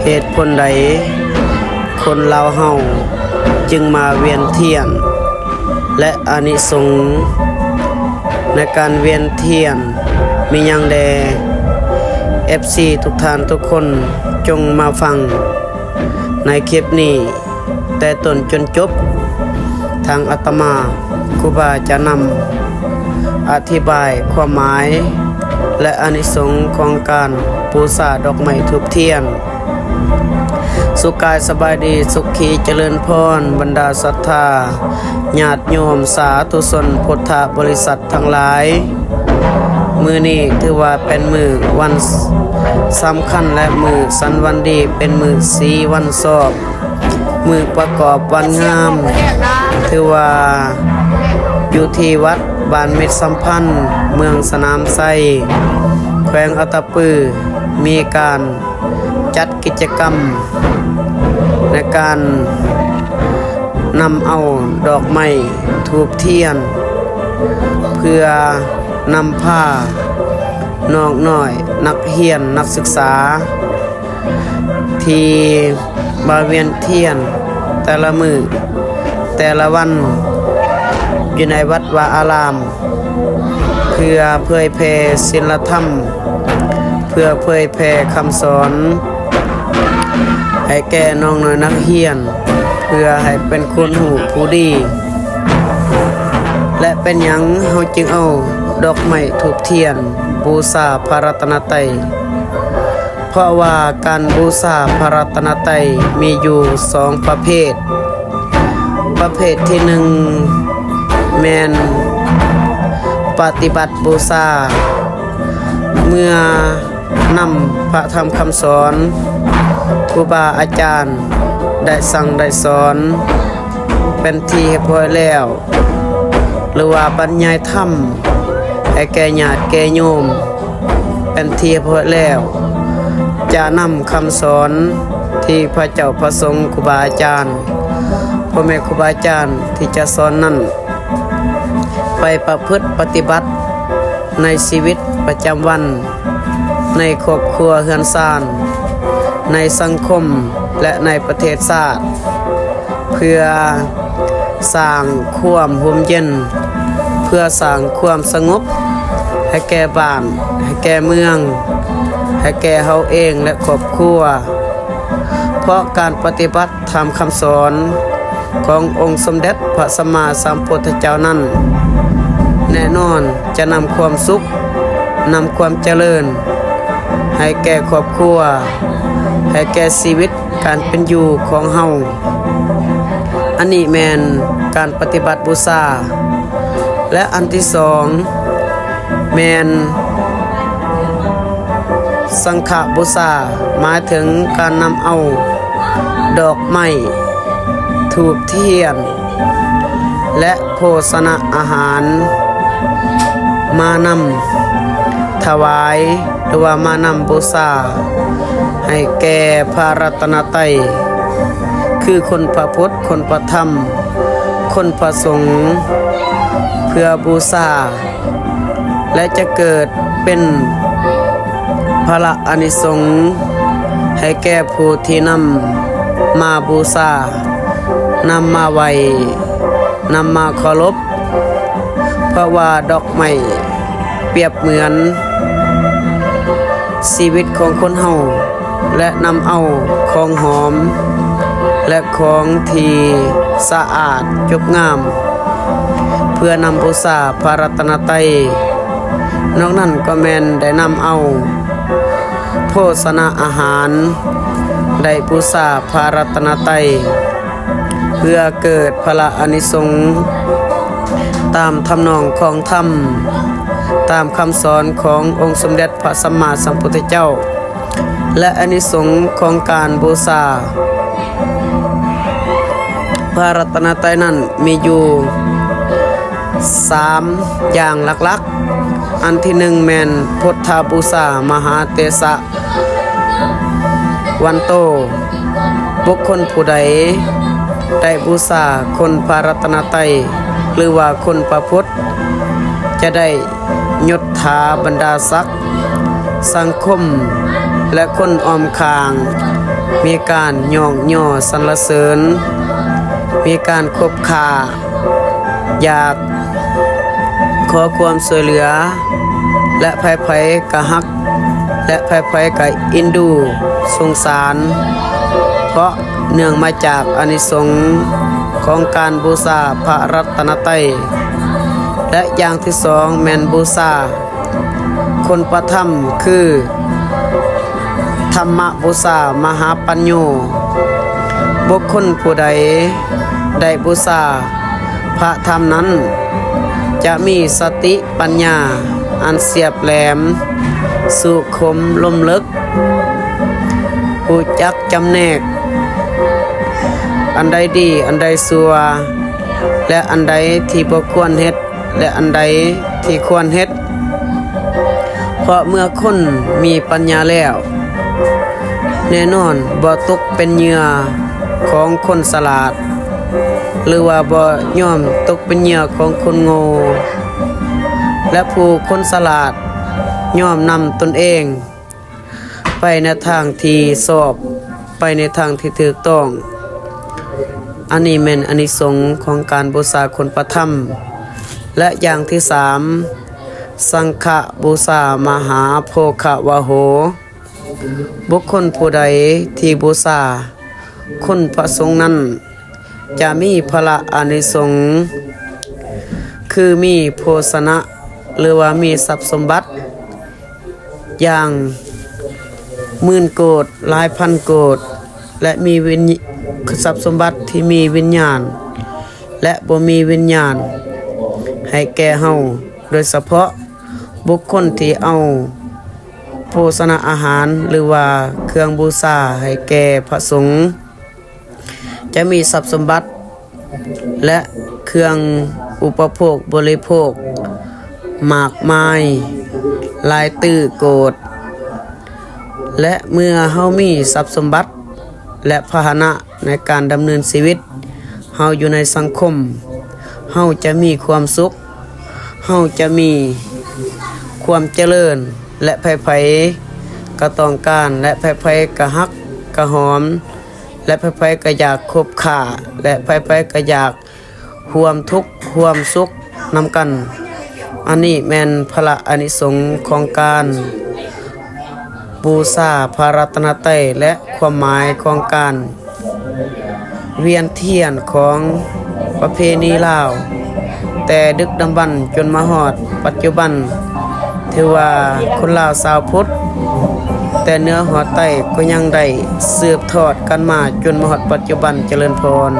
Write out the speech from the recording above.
เหตุผลใดคนลาวเฮาจึงมาเวียนเทียนและอานิสงส์ในการเวียนเทียนมีหยังแด FC ทุกท่านทุกคนจงมาฟังในคลิปนี้แต่ต้นจนจบทางอาตมาครูบาจะนำอธิบายความหมายและอานิสงส์ของการบูชาดอกไม้ธูปเทียนสุขกายสบายดีสุขีเจริญพรบรรดาศรัทธาญาติโยมสาธุชนพุทธบริษัททั้งหลายมื้อนี้ถือว่าเป็นมื้อวันสำคัญและมื้อสันวันดีเป็นมื้อสีวันสอบมื้อประกอบวันงามถือว่าอยู่ที่วัดบ้านเม็ดสัมพันธ์เมืองสนามไซแขวงอัตตปือมีการจัดกิจกรรมในการนำเอาดอกไม้ธูปเทียนเพื่อนำผ้าน้องน้อยนักเรียนนักศึกษาที่มาเวียนเทียนแต่ละมือแต่ละวันอยู่ในวัดวาอารามเพื่อเผยแผ่ศีลธรรมเพื่อเผยแผ่คำสอนให้แก่น้องน้อยนักเรียนเพื่อให้เป็นคนหูผู้ดีและเป็นหยังเฮาจึงเอาดอกไม้ธูปเทียนบูชาพระรัตนตรัยเพราะว่าการบูชาพระรัตนตรัยมีอยู่2ประเภทที่1แม่นปฏิบัติบูชาเมื่อนำพระธรรมคำสอนครูบาอาจารย์ได้สั่งได้สอนเป็นที่เรียบร้อยแล้วหรือว่าบรรยายธรรมให้แก่ญาติแก่โยมเป็นที่เรียบร้อยแล้วจะนำคำสอนที่พระเจ้าประสงค์ครูบาอาจารย์พ่อแม่ครูบาอาจารย์ที่จะสอนนั้นไปประพฤติปฏิบัติในชีวิตประจำวันในครอบครัวเฮือนซ่านในสังคมและในประเทศชาติเพื่อสร้างความร่มเย็นเพื่อสร้างความสงบให้แก่บ้านให้แก่เมืองให้แก่เฮาเองและครอบครัวเพราะการปฏิบัติตามคำสอนขององค์สมเด็จพระสัมมาสัมพุทธเจ้านั้นแน่นอนจะนำความสุขนำความเจริญให้แก่ครอบครัวให้แก่ชีวิตการเป็นอยู่ของเฮาอันนี้แม่นการปฏิบัติบูชาและอันที่2แม่นสังฆบูชาหมายถึงการนำเอาดอกไม้ธูปเทียนและโภชนะอาหารมานำถวายหรือว่ามานำบูชาให้แก่พระรัตนตรัยคือคนพระพุทธคนพระธรรมคนพระสงฆ์เพื่อบูชาและจะเกิดเป็นพระอานิสงส์ให้แก่ผู้ที่นำมาบูชานำมาไหว้นำมาเคารพเพราะว่าดอกไม้เปรียบเหมือนชีวิตของคนเฮาและนำเอาของหอมและของที่สะอาดงดงามเพื่อนำบูชาพระรัตนตรัยนอกนั้นก็แม่นได้นำเอาโภชนะอาหารได้บูชาพระรัตนตรัยเพื่อเกิดพระอานิสงส์ตามทำนองของธรรมตามคำสอนขององค์สมเด็จพระสัมมาสัมพุทธเจ้าและอานิสงส์ของการบูชาพระรัตนตรัยนั้นมีอยู่3อย่างหลักๆอันที่1แม่นพุทธบูชามหาเตสะวันโตบุคคลผู้ใดได้บูชาคนพระรัตนตรัยหรือว่าคนพระพุทธจะได้ยศถาบรรดาศักดิ์สังคมและคนอ้อมข้าง มีการย่องย่อสรรเสริญมีการคบค้าอยากขอความช่วยเหลือและไผๆก็ฮักและไผๆก็เอ็นดูสงสารเพราะเนื่องมาจากอานิสงส์ของการบูชาพระรัตนตรัยและอย่างที่สองแม่นบูชาคนประธรรมคือธรรมบูชามหาปัญโยบุคคลผู้ใดได้บูชาพระธรรมนั้นจะมีสติปัญญาอันเสียบแหลมสุขมลมลึกรู้จักจำแนกอันใดดีอันใดชั่วและอันใดที่บ่ควรเฮ็ดและอันใดที่ควรเฮ็ดเพราะเมื่อคนมีปัญญาแล้วแน่นอนบ่ตกเป็นเหยื่อของคนฉลาดหรือว่าบ่ยอมตกเป็นเหยื่อของคนโง่และผู้คนฉลาดยอมนำตนเองไปในทางที่ชอบไปในทางที่ถูกต้องอันนี้แม่นอานิสงส์ของการบูชาคนประธรรมและอย่างที่สามสังฆบูชามหาโภควโหบุคคลผู้ใดที่บูชาคุณพระสงฆ์นั้นจะมีพละอานิสงส์คือมีโภชนะหรือว่ามีทรัพย์สมบัติอย่างหมื่นโกฏหลายพันโกฏและมีทรัพย์สมบัติที่มีวิญญาณและบ่มีวิญญาณให้แก่เฮาโดยเฉพาะบุคคลที่เอาโภชนะอาหารหรือว่าเครื่องบูชาให้แก่พระสงฆ์จะมีทรัพย์สมบัติและเครื่องอุปโภคบริโภคมากมายหลายตื้อโกฏและเมื่อเฮามีทรัพย์สมบัติและพาหนะในการดำเนินชีวิตเฮาอยู่ในสังคมเฮาจะมีความสุขเฮาจะมีความเจริญและไผๆก็ต้องการและไผๆก็ฮักก็หอมและไผๆก็อยากคบค้าและไผๆก็อยากร่วมทุกข์ร่วมสุขนำกันอันนี้แม่นพระอานิสงส์ของการบูชาพระรัตนตรัยและความหมายของการเวียนเทียนของประเพณีลาวแต่ดึกดำบรรพ์จนมาฮอดปัจจุบันถือว่าคนลาวชาวพุทธแต่เนื้อหัวไตก็ยังได้สืบทอดกันมาจนมาฮอดปัจจุบันเจริญพร